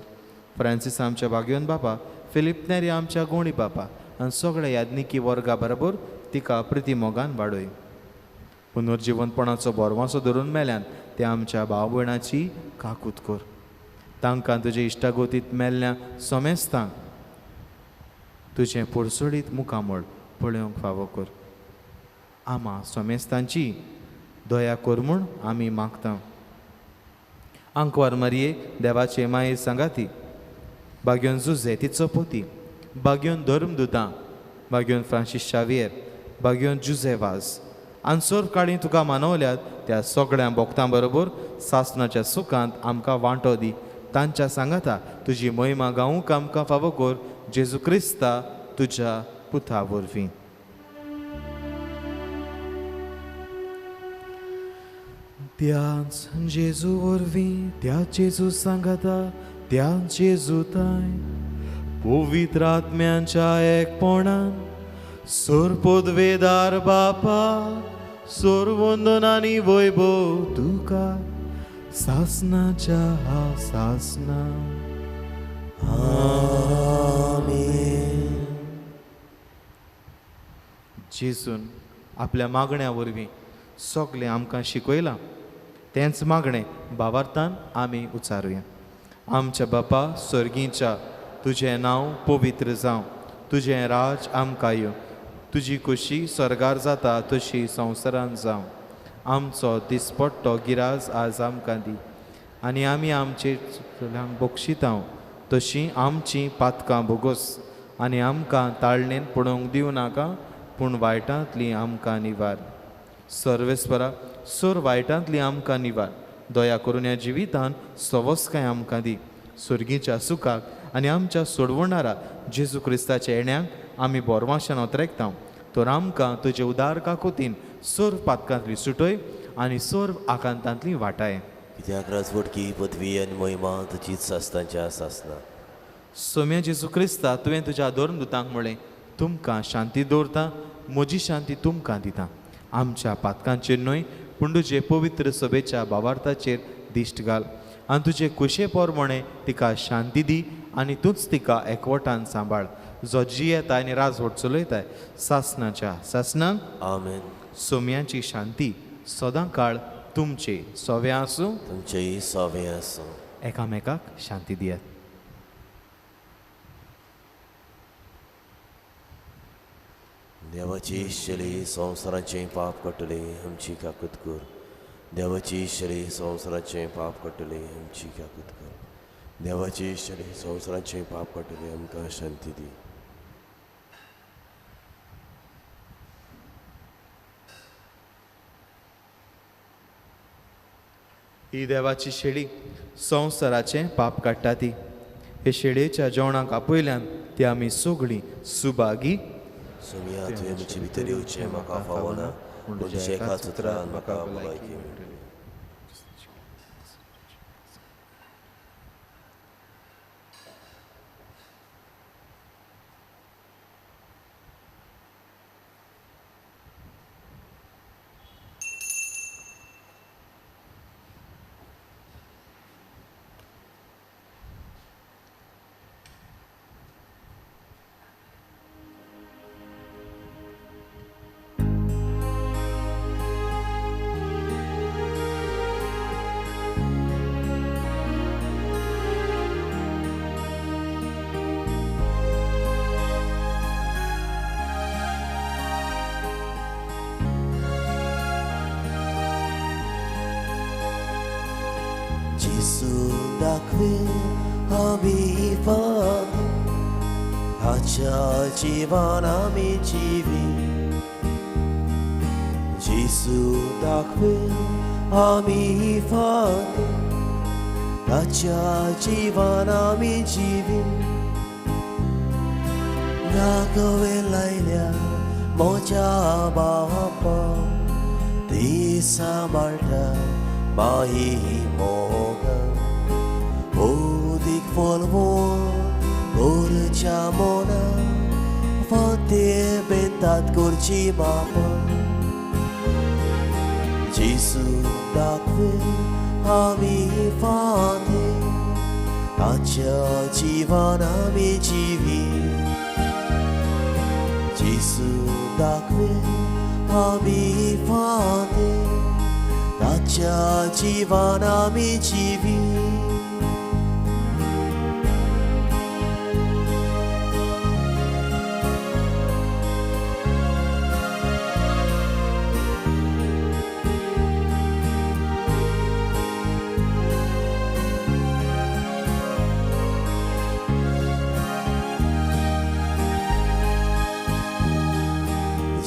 फ्रांसीस आमच्या भाग्यवन बापा, फिलिप नेरी आमच्या गोणी बापा आनी सगळ्या याज्ञिकी वर्गा बरोबर तिका प्रतिमोगान वाडय. पुनर्जीवनपणाचो बोरवासो धरून मेल्यान ते आमच्या भाव भयणाची काकूत कर. तांकां तुजे इश्टागोतीत मेल्ल्या सोमेस्तांक तुजें पोरसोडीत मुखामळ पळोवंक फावो कर. आम्हा सोमेस्तांची दया कर म्हूण आमी मागता. आंकवार मारये, देवाचे माये सांगाती, भाग्योन जुझे तिचो पोती, भाग्योन धर्मदुतां, भाग्योन फ्रांसीस शावियर, भाग्योन जुझेवाज आनी सोर काळी तुका मानवल्यात त्या सगळ्या भोगतां बरोबर सासणाच्या सुखांत आमकां वांटो दी. तांच्या सांगाता तुजी महिमा गावूंक आमकां फावो कर. जेजू क्रिस्ता तुज्या पुता वरवीं. त्याच जेजू वरवीं, त्या जेजू सांगाता, त्या जेजू ताय पवित्र आत्म्यांच्या एकपणान सोर पदवेदार बापा, सोर वंदन आनी वैभव तुका सासणाच्या सासना. आमेन. जेजून आपल्या मागण्या वरवीं सगळें आमकां शिकयलां. तेंच मागणें भावार्थान आमी उचारुया. आमच्या बापा स्वर्गीच्या, तुजें नांव पवित्र जावं. तुजें राज आमकां येवं. तुजी कुशी स्वर्गार जाता तशी संवसारांत जावं. आमचो दिसपट्टो गिराज आज आमकां दी. आनी आमी आमचे चुकल्यांक बक्षितांव तशीं आमचीं पातकां बोगोस. आनी आमकां ताळणेन पडोवंक दिवं नाका, पूण वायटांतलीं आमकां निवार. सर्वेस्परा, सोर वायटांतलीं आमकां निवार. दया करून ह्या जिवितान सवस्काय आमकां दी. सुर्गीच्या सुखाक आनी आमच्या सोडवणारा जेजू क्रिस्ताच्या येण्याक आमी बोरवाशान ओतरेकता. तर आमकां तुजे उदार काकुतीन सोर पातकांतली सुटय आनी सोर आकांतांतली वाटाय. कित्याक राजवटकी पदवी आनी महिमा तुजीच सासतांच्या सासना. सोम्या जेजू क्रिस्ता तुवें तुज्या दोरमदुतांक म्हळें तुमकां शांती दवरता म्हजी शांती तुमकां दिता. आमच्या पातकांचेर न्हय पूण तुजे पवित्र सभेच्या भावार्थाचेर दिश्ट घाल आनी तुजे कुशे पोरमोणे तिका शांती दी आनी तूंच तिका एकवटान सांबाळ. जो जियेताय आनी राजवट चलयताय सासनाच्या सासनाक आमेन. सोम्याची शांती सदां काळ तुमचे सोव्या आसूं. तुमचेय सोबे आसूं. एकामेकाक शांती दियात. देवाची इश्टली संवसाराचें पाप कटले आमची काकूत कर. देवाची इश्टली संवसाराचें पाप कटले आमची काकूत कर. देवाची इश्टली संवसाराचें पाप कटले आमकां शांती दी. ही देवाची शेळी संवसाराचें पाप काडटा ती. हे शेळयेच्या जेवणाक आपयल्यान ती आमी सगळीं सुभागी. सोम्या तुवें म्हजे भितर येवचें म्हाका फावना पूण तुज्या एका उतरान म्हाका भलायकी मेळटली. Gesù दाखवेल आमी फावो आजच्या जिवन आमी जिवी. जेसू दाखवेल आमी फावो आजच्या जिवन आमी जिवी. नागवे लायल्या म्हज्या बापा ती सांबाळटा माही Moga. Odik folvor orcia mona fate bentat corci mapa. Gesù दाखवेल आमी फावो आजच्या जिवन आमी जिवी. जेसू दाखवेल आमी फावो आजच्या जिवन आमी जिवी.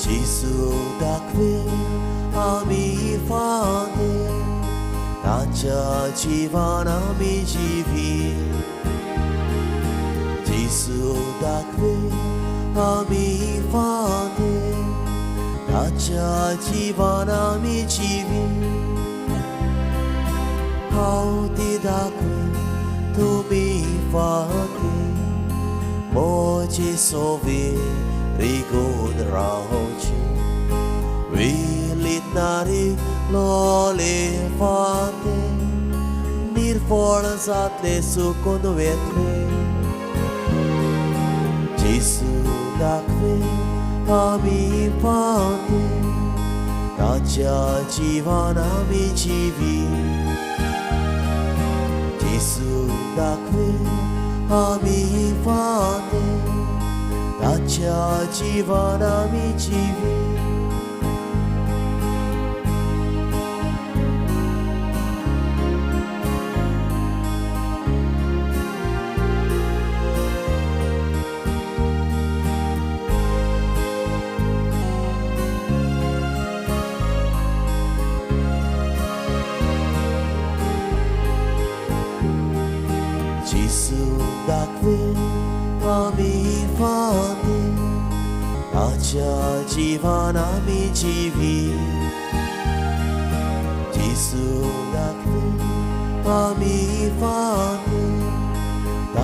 Gesù दाखवेल आमी फावो आजच्या जिवन आमी जिवी. जेसू दाखवेल आमी फावो आजच्या जिवन आमी जिवी. हांव ती दाखवेल तुमी फावो म्हजे सोबे रिगून रावचे. Wilit nari lole fate nirfol zatle sukun vetle. Gesù दाखवेल आमी फावो आजच्या जिवन आमी जिवी. जेसू दाखवेल आमी फावो आजच्या जिवन आमी जिवी. Gesù दाखवेल आमी फावो आजच्या जिवन आमी जिवी. जेसू दाखवेल आमी फावो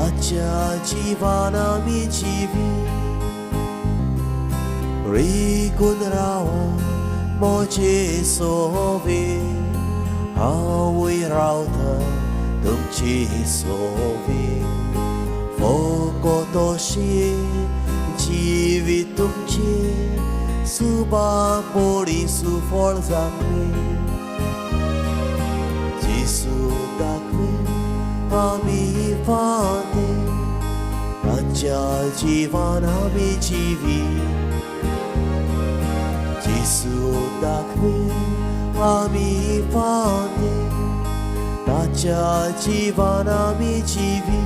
आजच्या ताच्या जिवान आमी जिवी रिकून रावा मोचे सोवे हांवूय रावता तुमची सोवे फोकोतोशी जिवी तुमची सुबा पोळी सुफळ जातली जिसू दाखवे आमी फाते ताच्या जिवान आमी जिवी जिसू दाखवे आमी फाते ताच्या जिवान आमी जिवी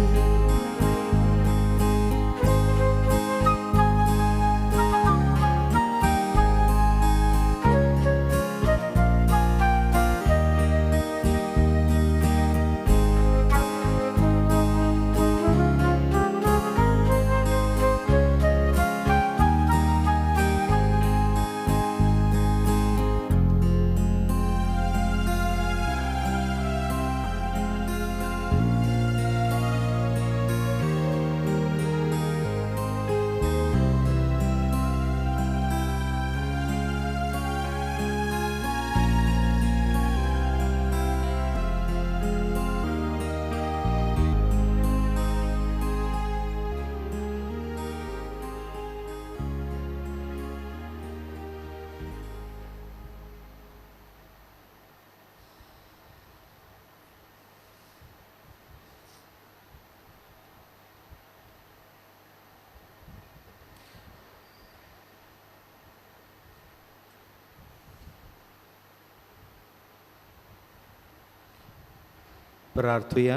प्रार्थुया.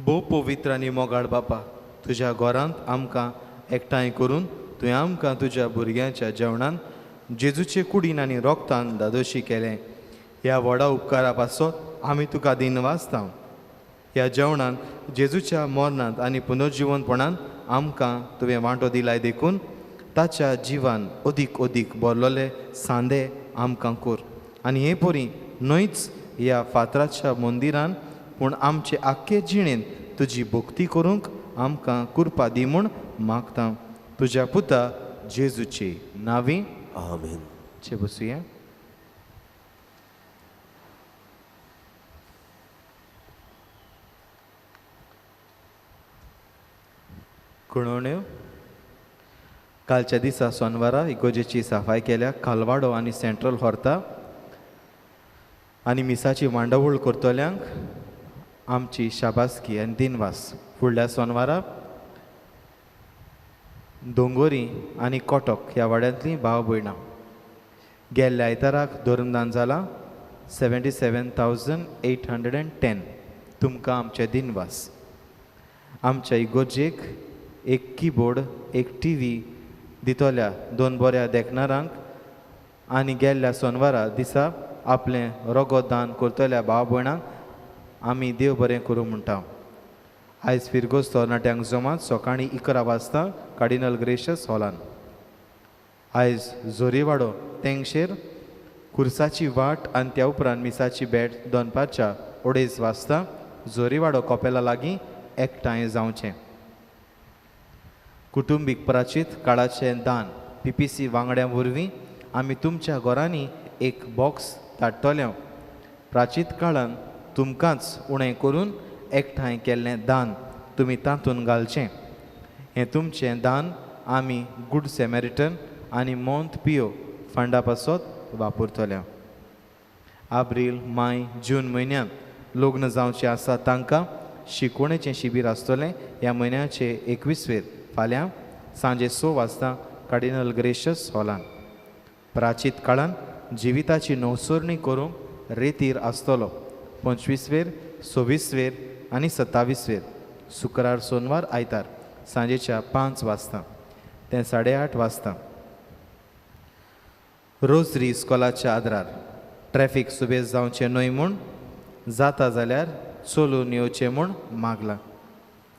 भोव पवित्र आनी मोगाळ बापा, तुज्या घरांत आमकां एकठांय करून तुवें आमकां तुज्या भुरग्यांच्या जेवणान जेजूचे कुडीन आनी रोगतान दादोशी केलें. ह्या व्हडा उपकारा पासत आमी तुका दिनवासता. ह्या जेवणान जेजूच्या मरणांत आनी पुनर्जिवनपणान आमकां तुवें वांटो दिलाय देखून ताच्या जिवान अदीक अदीक बोरलोले सांदे आमकां कोर. आनी हे पोरी न्हयच ह्या फातराच्या मंदिरान पूण आमचे आख्खे जिणेन तुजी भक्ती करूंक आमकां कृपा दी म्हूण मागता. तुज्या पुता जेजूचे नांवी आमेन. चे बसुया. कुणवण्यो. कालच्या दिसा सोनवारा इगोजेची सफाई केल्या. कालवाडो आनी सेंट्रल व्हरता आनी मिसाची मांडावळ करतल्यांक आमची शाबासकी आनी दिनवास. फुडल्या सोनवारा दोंगोरी आनी कोटक ह्या वाड्यांतलीं भाव भयणां. गेल्ल्या आयताराक धर्मदान जालां 77,810. तुमकां आमचे दिनवास. आमच्या इगोर्जेक एक कीबोर्ड, एक टीव्ही दितोल्या 2 बऱ्या देखणारांक आनी गेल्ल्या सोनवारा दिसा आपलें रोगो दान करतल्या भाव भयणांक आमी देव बरें करूं म्हणटा. आयज फिरगोस तरणाट्यांक जमात सकाळीं 11 वाजता कार्डिनल ग्रेशियस हॉलान. आयज जोरीवाडो तेंगशेर खुर्साची वाट आनी त्या उपरांत मिसाची भेट दनपारच्या 2:30 वाजता जोरीवाडो कॉपेला लागीं एकठांय जावचें. कुटुंबीक प्राचीत काळाचें दान PPC वांगड्यां वरवीं आमी तुमच्या घरांनी एक बॉक्स धाडटले. प्राचीत काळान तुमकांच उणें करून एकठांय केल्लें दान तुमी तातूंत घालचें. हें तुमचें दान आमी गूड सॅमेरिटन आनी मोंत पियो फंडा पासत वापरतले. एप्रील, माय, जून म्हयन्यांत लग्न जावचें आसा तांकां शिकवणेचें शिबीर आसतलें. ह्या म्हयन्याचे 21 फाल्यां सांजे 6 वाजता कार्डिनल ग्रेशियस हॉलान. प्राचीत काळान जिविताची नवसरणी करूंक रेतीर आसतलो. 25, 26 आनी 27 शुक्रार, सोनवार, आयतार सांजेच्या 5 वाजता ते 8:30 वाजता. रोजरी इस्कॉलाच्या आदारार ट्रॅफिक सुबेज जावचें न्हय म्हूण जाता जाल्यार चलून येवचें म्हूण मागलां.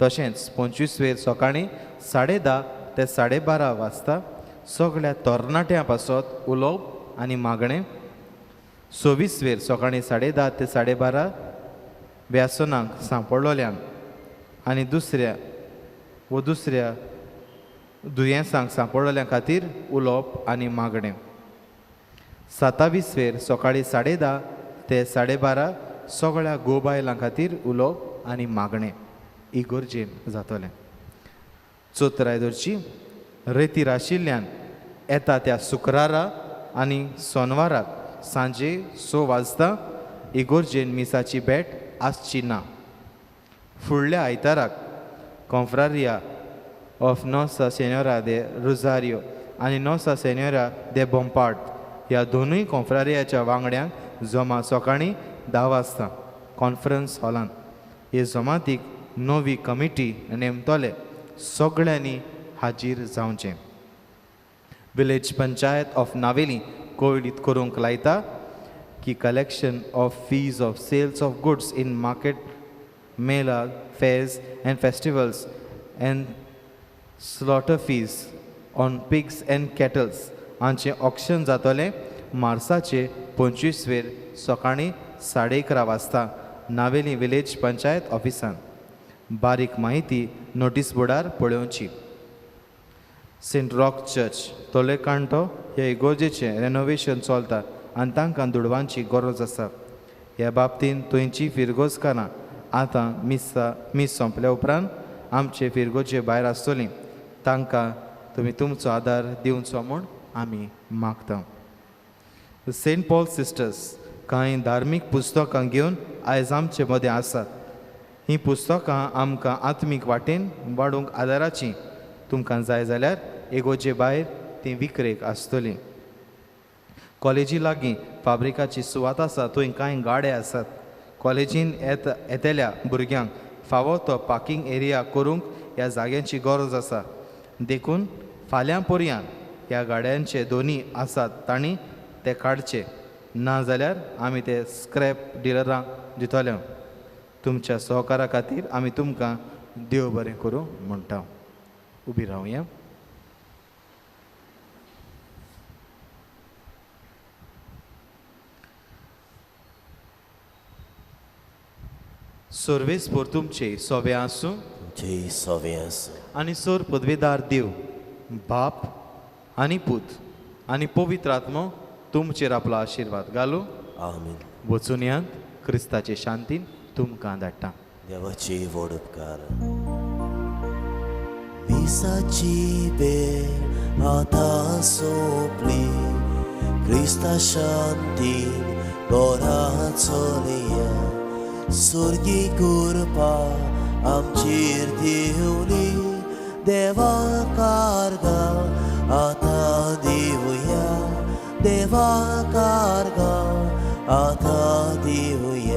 तशेंच 25 सकाळीं 10:30 ते 12:30 वाजता सगळ्या तरणाट्यां पासत उलोवप आनी मागणें 26 सकाळीं 10:30 ते 12:30 व्यासनांक सांपडलोल्यान आनी दुसऱ्या दुयेंसांक सांपडलोल्या खातीर उलोवप आनी मागणें. 27 सकाळीं 10:30 ते 12:30 सगळ्या गोबायलां खातीर उलोवप आनी मागणें इगोर्जेन जातलें. चोत्रायदोरची रेतीर आशिल्ल्यान येता त्या शुक्रारा आनी सोनवाराक सांजे 6 वाजता इगोर्जेन मिसाची भेट आसची ना. फुडल्या आयताराक कॉन्फ्रारिया ऑफ नोसा सेन्योरा दे रोझारियो आनी नोसा सेन्योरा दे बोंपार्ड ह्या दोनूय कॉन्फ्रारियाच्या वांगड्यांक जमा सकाळीं 10 वाजता कॉन्फरन्स हॉलांत. हे जमातीक नवी कमिटी नेमतले. सगळ्यांनी हाजीर जावचें. विलेज पंचायत ऑफ नावेली कोविडीत करूंक लायता की collection of fees of sales of goods in market mela fairs and festivals and slaughter fees on pigs and cattles हांचें ऑक्शन जातलें मार्चाचे 25 सकाळीं 11:30 वाजता नावेली विलेज पंचायत ऑफिसांत. बारीक माहिती नोटीस बोर्डार पळोवची. सेंट रॉक चर्च तोलेकांटो हे इगोर्जेचें रेनोवेशन चलता आनी तांकां दुडवांची गरज आसा. ह्या बाबतींत तुमची फिरगोजकारां आतां मीस सोंपल्या उपरांत आमचे फिरगोजे भायर आसतलीं. तांकां तुमी तुमचो आदार दिवचो म्हूण आमी मागता. सेंट पॉल सिस्टर्स कांय धार्मीक पुस्तकां घेवन आयज आमचे मदें आसात. हीं पुस्तकां आमकां आत्मीक वाटेन वाडूंक आदाराचीं. तुमकां जाय जाल्यार एगोजे भायर तीं विक्रेक आसतलीं. कॉलेजी लागीं फाब्रिकाची सुवात आसा. थंय कांय गाडे आसात. कॉलेजीन येतेल्या भुरग्यांक फावो तो पार्किंग एरिया करूंक ह्या जाग्यांची गरज आसा. देखून फाल्यां पर्यान ह्या गाड्यांचे दोनी आसात तांणी ते काडचे. ना जाल्यार आमी ते स्क्रॅप डिलरांक दितले. तुमच्या सहकारा खातीर आमी तुमकां देव बरें करूं म्हणटा. उबी रावया. सर्वेस पोर तुमचे सोबे आसूं जय सव्यास आनी सोर पदवेदार देव बाप आनी पूत आनी पवित्र आत्मो तुमचेर आपलो आशिर्वाद घालूं. आमीन. वचून यात क्रिस्ताचे शांतीन तुमकां धाडटा. देवाची व्हड उपकार. मिसाची वेळ आतां सोंपली. क्रिस्ता शांतीन घरा चलया. सुर्गी कृपा आमचेर देवली. देवा कारगा आतां दिवया. देवा कारगा आतां दिवया.